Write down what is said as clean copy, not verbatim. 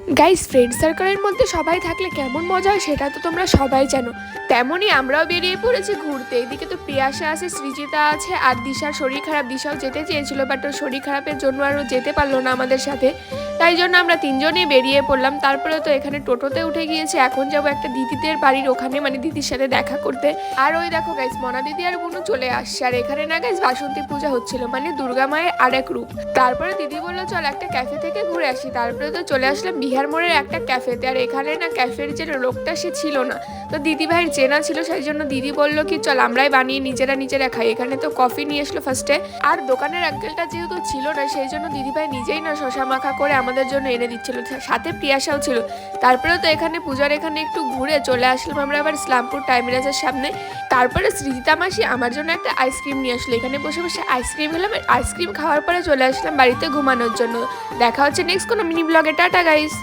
Guys, friend সার্কেলের মধ্যে সবাই থাকলে কেমন মজা হয় সেটা তো তোমরা সবাই জানো। তেমনই আমরাও বেরিয়ে পড়েছি ঘুরতে। এদিকে তো প্রিয়াশা আছে, সৃজিতা আছে, আর দিশার শরীর খারাপ। দিশাও যেতে চেয়েছিল, বাট ওর শরীর খারাপের জন্য আরও যেতে পারলো না আমাদের সাথে। তাই জন্য আমরা তিনজনেই বেরিয়ে পড়লাম। তারপরে তো এখানে টোটোতে উঠে গিয়েছে। এখন যাবো একটা দিদিদের বাড়ির ওখানে, মানে দিদির সাথে দেখা করতে। আর ওই দেখো গাইস, মনা দিদি আর বুনু চলে আসছে। আর এখানে না গাইস, বাসন্তী পূজা হচ্ছিল, মানে দুর্গা মায়ের আরেক রূপ। তারপরে দিদি বললো চল একটা ক্যাফে থেকে ঘুরে আসি। তারপরে তো চলে আসলাম বিহার মোড়ের একটা ক্যাফেতে। আর এখানে না ক্যাফের যে লোকটা সে ছিল না, তো দিদি ভাইয়ের চেনা ছিল, সেই জন্য দিদি বললো কি চল আমরাই বানিয়ে নিজেরা খাই। এখানে তো কফি নিয়ে আসলো ফার্স্টে। আর দোকানের আঙ্কেলটা যেহেতু ছিল না, সেই জন্য দিদি ভাই নিজেই না শশা মাখা করে আমাদের জন্য এনে দিচ্ছিল, সাথে প্রিয়াশাও ছিল। তারপরে তো এখানে পূজার এখানে একটু ঘুরে চলে আসলাম আমরা আবার ইসলামপুর টাইমিরাজের সামনে। তারপরে সৃজিতা মাসি আমার জন্য একটা আইসক্রিম নিয়ে আসলো। এখানে বসে বসে আইসক্রিম খেলাম। আইসক্রিম খাওয়ার পরে চলে আসলাম বাড়িতে ঘুমানোর জন্য। দেখা হচ্ছে নেক্সট কোনো মিনি ব্লগে। Tata guys.